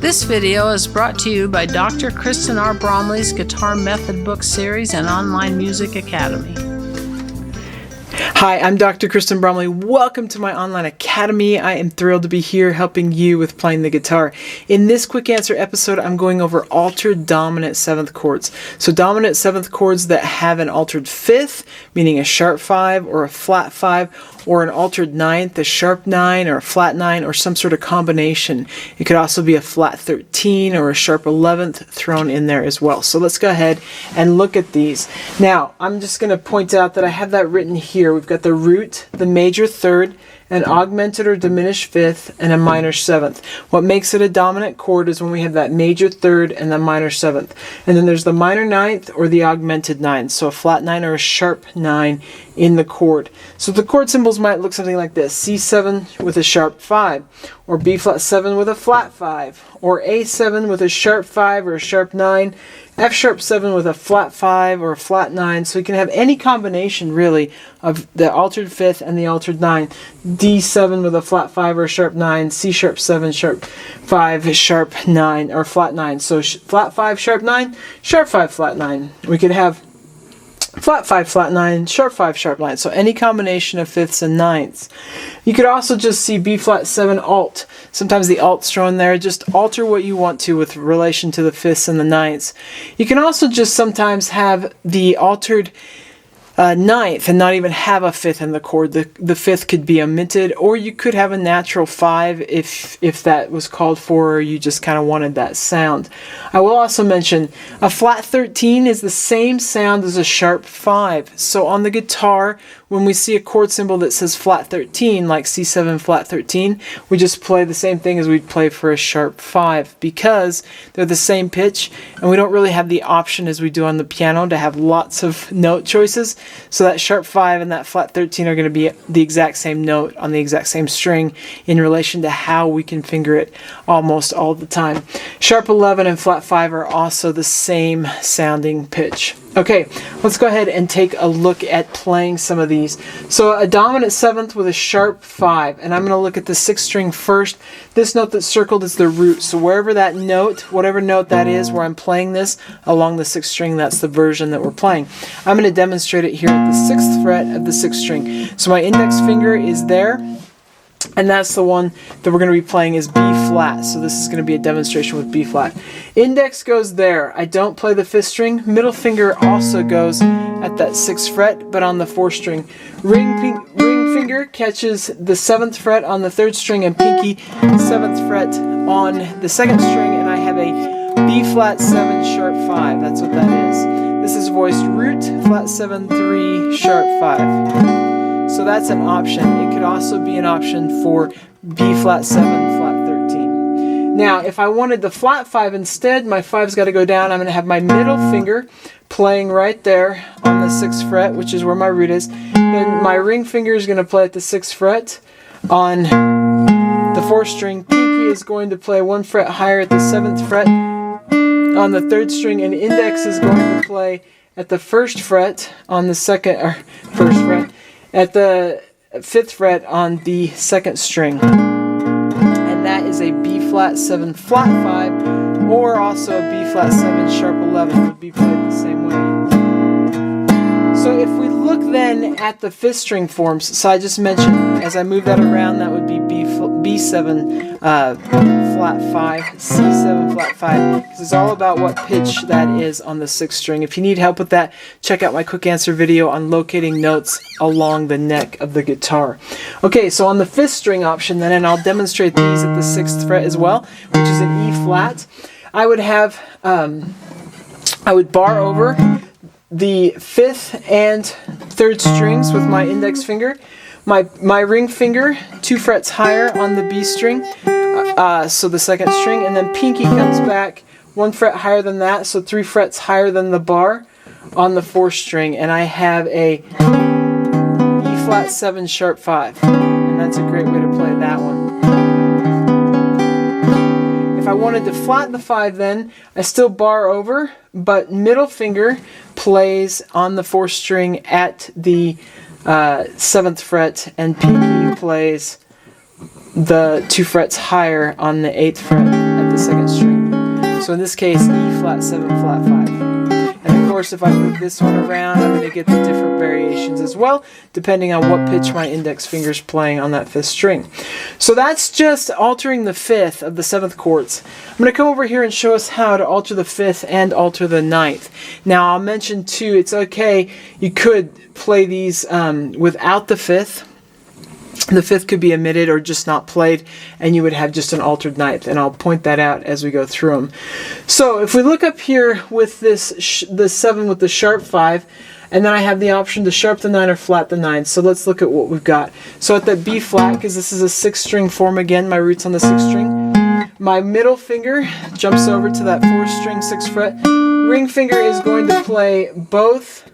This video is brought to you by Dr. Kristen R. Bromley's Guitar Method Book Series and Online Music Academy. Hi, I'm Dr. Kristen Bromley. Welcome to my online academy. I am thrilled to be here helping you with playing the guitar. In this quick answer episode, I'm going over altered dominant 7th chords. So dominant 7th chords that have an altered 5th, meaning a sharp 5 or a flat 5, or an altered 9th, a sharp 9 or a flat 9, or some sort of combination. It could also be a flat 13 or a sharp 11th thrown in there as well. So let's go ahead and look at these. Now, I'm just going to point out that I have that written here. We've got the root, the major 3rd, an augmented or diminished 5th, and a minor 7th. What makes it a dominant chord is when we have that major 3rd and the minor 7th. And then there's the minor 9th or the augmented 9th. So a flat 9 or a sharp 9 in the chord. So the chord symbols might look something like this: C7 with a sharp 5, or B flat 7 with a flat 5, or A7 with a sharp 5 or a sharp 9, F sharp 7 with a flat 5 or a flat 9. So you can have any combination really of the altered 5th and the altered 9. D7 with a flat 5 or a sharp 9, C sharp 7, sharp 5, sharp 9, or flat 9. So flat 5, sharp 9, sharp 5, flat 9. We could have flat 5, flat 9, sharp 5, sharp 9. So any combination of 5ths and 9ths. You could also just see B flat 7 alt. Sometimes the alt's thrown there. Just alter what you want to with relation to the 5ths and the 9ths. You can also just sometimes have the altered 9th and not even have a 5th in the chord. The 5th could be omitted, or you could have a natural 5 if that was called for, or you just kind of wanted that sound. I will also mention a flat 13 is the same sound as a sharp 5. So on the guitar, when we see a chord symbol that says flat 13, like C7 flat 13, we just play the same thing as we'd play for a sharp 5, because they're the same pitch, and we don't really have the option as we do on the piano to have lots of note choices. So that sharp 5 and that flat 13 are going to be the exact same note on the exact same string in relation to how we can finger it almost all the time. Sharp 11 and flat 5 are also the same sounding pitch. Okay, let's go ahead and take a look at playing some of these. So a dominant 7th with a sharp 5, and I'm going to look at the 6th string first. This note that's circled is the root, so wherever that note, whatever note that is where I'm playing this along the 6th string, that's the version that we're playing. I'm going to demonstrate it here at the 6th fret of the 6th string. So my index finger is there, and that's the one that we're going to be playing is B flat. So this is going to be a demonstration with B flat. Index goes there. I don't play the 5th string. Middle finger also goes at that 6th fret, but on the 4th string. Ring finger catches the 7th fret on the 3rd string, and pinky 7th fret on the 2nd string, and I have a B flat 7 sharp 5. That's what that is. This is voiced root, flat 7, 3, sharp 5. So that's an option. It could also be an option for B flat 7, flat 13. Now, if I wanted the flat 5 instead, my 5's got to go down. I'm going to have my middle finger playing right there on the 6th fret, which is where my root is. Then my ring finger is going to play at the 6th fret on the 4th string. Pinky is going to play 1 fret higher at the 7th fret on the 3rd string, and index is going to play at the 1st fret on the 1st fret. At the 5th fret on the 2nd string. And that is a B flat 7 flat 5, or also a B flat 7 sharp 11 would be played the same way. So if we look then at the 5th string forms, so I just mentioned as I move that around, that would be B7 flat 5, C7 flat 5, because it's all about what pitch that is on the 6th string. If you need help with that, check out my quick answer video on locating notes along the neck of the guitar. Okay, so on the 5th string option then, and I'll demonstrate these at the 6th fret as well, which is an E flat, I would have, I would bar over the 5th and 3rd strings with my index finger. My ring finger, 2 frets higher on the B string, so the 2nd string, and then pinky comes back 1 fret higher than that, so 3 frets higher than the bar on the 4th string, and I have a E flat 7 sharp 5, and that's a great way to play that one. If I wanted to flat the 5 then, I still bar over, but middle finger plays on the 4th string at the 7th fret, and pinky plays the 2 frets higher on the 8th fret at the second string. So in this case, E flat 7, flat 5. And of course, if I move this one around, I'm going to get the different variations as well, depending on what pitch my index finger's playing on that 5th string. So that's just altering the 5th of the 7th chords. I'm going to come over here and show us how to alter the 5th and alter the 9th. Now, I'll mention too, it's okay, you could play these without the 5th. The 5th could be omitted or just not played, and you would have just an altered 9th, and I'll point that out as we go through them. So if we look up here with this the 7 with the sharp 5, and then I have the option to sharp the 9 or flat the 9. So let's look at what we've got. So at that B flat, because this is a 6th string form again, my root's on the 6th string, my middle finger jumps over to that 4th string, 6th fret. Ring finger is going to play both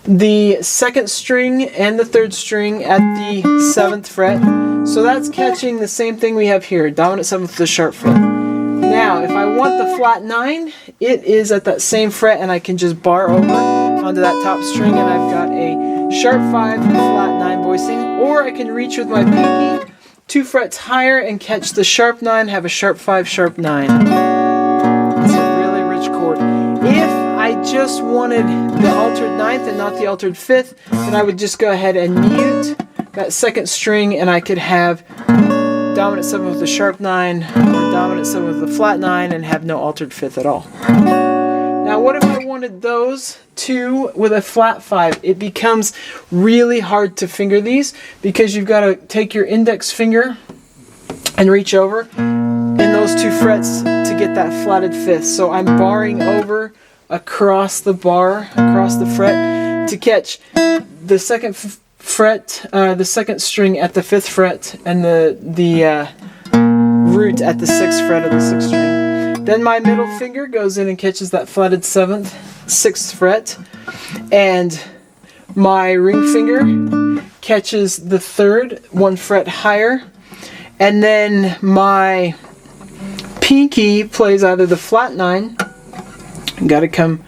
the 2nd string and the 3rd string at the 7th fret. So that's catching the same thing we have here, dominant 7th with the sharp fret. Now, if I want the flat 9, it is at that same fret, and I can just bar over onto that top string, and I've got a sharp 5 and flat 9 voicing. Or I can reach with my pinky 2 frets higher and catch the sharp 9, have a sharp 5, sharp 9. It's a really rich chord. If I just wanted the altered 9th and not the altered 5th, then I would just go ahead and mute that 2nd string, and I could have dominant 7 with the sharp 9 or dominant 7 with the flat 9 and have no altered 5th at all. Now what if I wanted those two with a flat 5? It becomes really hard to finger these because you've got to take your index finger and reach over in those 2 frets to get that flatted 5th. So I'm barring over across the bar, across the fret, to catch the 2nd fret, the 2nd string at the 5th fret, and the root at the 6th fret of the 6th string. Then my middle finger goes in and catches that flatted 7th, 6th fret, and my ring finger catches the 3rd, 1 fret higher, and then my pinky plays either the flat 9, got to come,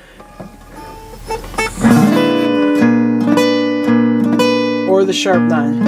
or the sharp 9.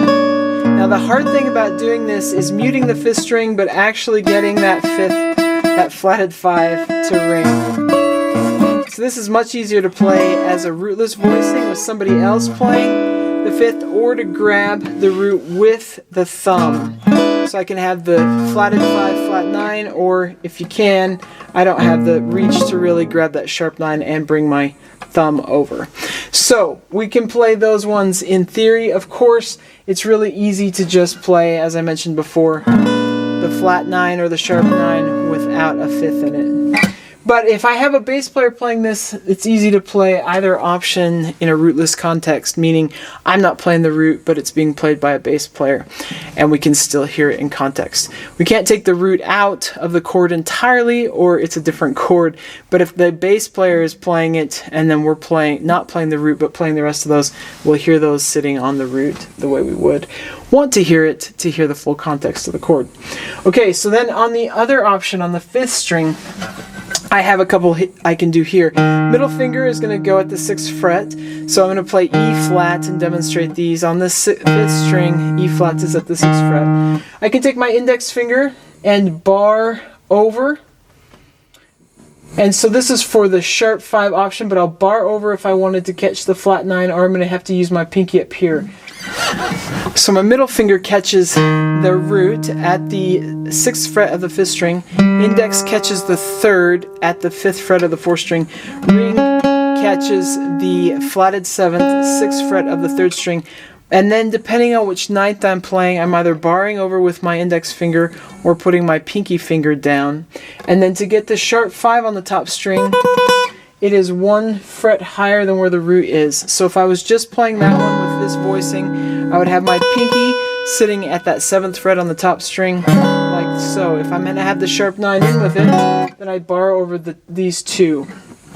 Now the hard thing about doing this is muting the 5th string, but actually getting that 5th, that flatted 5 to ring. So this is much easier to play as a rootless voicing with somebody else playing the 5th, or to grab the root with the thumb. So I can have the flatted 5, flat 9, or if you can, I don't have the reach to really grab that sharp 9 and bring my thumb over. So we can play those ones in theory. Of course, it's really easy to just play, as I mentioned before, the flat 9 or the sharp 9 without a 5th in it. But if I have a bass player playing this, it's easy to play either option in a rootless context, meaning I'm not playing the root, but it's being played by a bass player, and we can still hear it in context. We can't take the root out of the chord entirely, or it's a different chord, but if the bass player is playing it, and then we're not playing the root, but playing the rest of those, we'll hear those sitting on the root the way we would want to hear it to hear the full context of the chord. Okay, so then on the other option, on the 5th string, I have a couple I can do here. Middle finger is going to go at the 6th fret, so I'm going to play E flat and demonstrate these. On the 5th string, E flat is at the 6th fret. I can take my index finger and bar over. And so this is for the sharp 5 option, but I'll bar over if I wanted to catch the flat 9, or I'm going to have to use my pinky up here. So my middle finger catches the root at the 6th fret of the 5th string. Index catches the 3rd at the 5th fret of the 4th string. Ring catches the flatted 7th, 6th fret of the 3rd string. And then depending on which 9th I'm playing, I'm either barring over with my index finger or putting my pinky finger down. And then to get the sharp 5 on the top string, it is 1 fret higher than where the root is. So if I was just playing that one with this voicing, I would have my pinky sitting at that 7th fret on the top string, like so. If I'm going to have the sharp 9 in with it, then I bar over these two.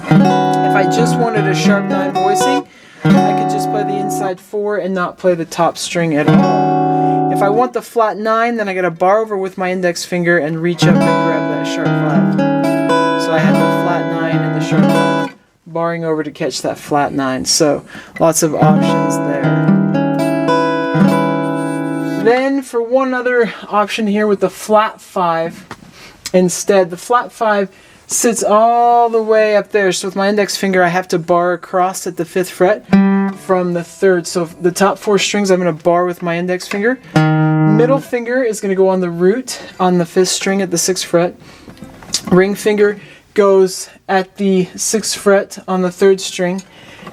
If I just wanted a sharp 9 voicing, I could just play the inside 4 and not play the top string at all. If I want the flat 9, then I got to bar over with my index finger and reach up and grab that sharp 5. So I have the flat 9 and the sharp 5, barring over to catch that flat 9. So lots of options there. Then for one other option here with the flat 5, Instead, the flat 5 sits all the way up there. So with my index finger, I have to bar across at the 5th fret from the 3rd. So the top 4 strings, I'm going to bar with my index finger. Middle finger is going to go on the root on the 5th string at the 6th fret. Ring finger goes at the 6th fret on the 3rd string.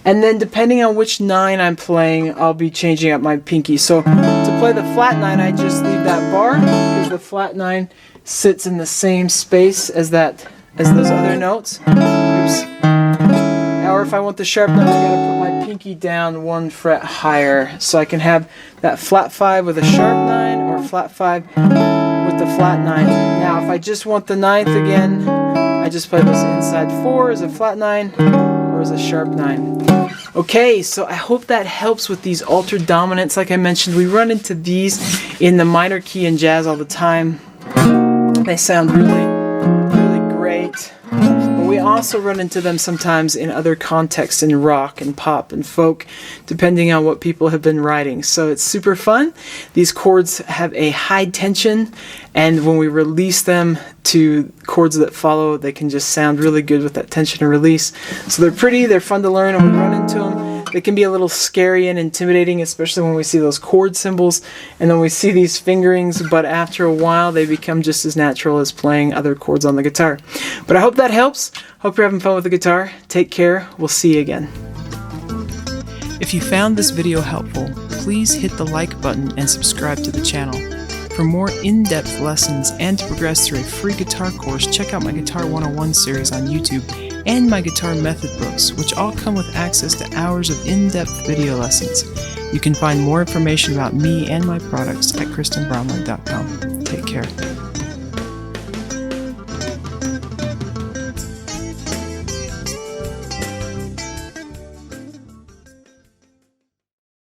And then depending on which 9 I'm playing, I'll be changing up my pinky. So to play the flat 9, I just leave that bar because the flat 9 sits in the same space as those other notes. Oops. Or if I want the sharp 9, I gotta put my pinky down 1 fret higher. So I can have that flat 5 with a sharp 9 or flat 5 with the flat 9. Now if I just want the 9th again, I just play this inside 4 as a flat 9 or as a sharp 9. Okay, so I hope that helps with these altered dominants. Like I mentioned, we run into these in the minor key in jazz all the time. They sound really, really great. But we also run into them sometimes in other contexts, in rock and pop and folk, depending on what people have been writing. So it's super fun. These chords have a high tension, and when we release them to chords that follow, they can just sound really good with that tension and release. So they're pretty, they're fun to learn, and we run into them. They can be a little scary and intimidating, especially when we see those chord symbols and then we see these fingerings, but after a while they become just as natural as playing other chords on the guitar. But I hope that helps. Hope you're having fun with the guitar. Take care. We'll see you again. If you found this video helpful, please hit the like button and subscribe to the channel. For more in-depth lessons and to progress through a free guitar course, check out my Guitar 101 series on YouTube and my guitar method books, which all come with access to hours of in-depth video lessons. You can find more information about me and my products at KristenBromley.com. Take care.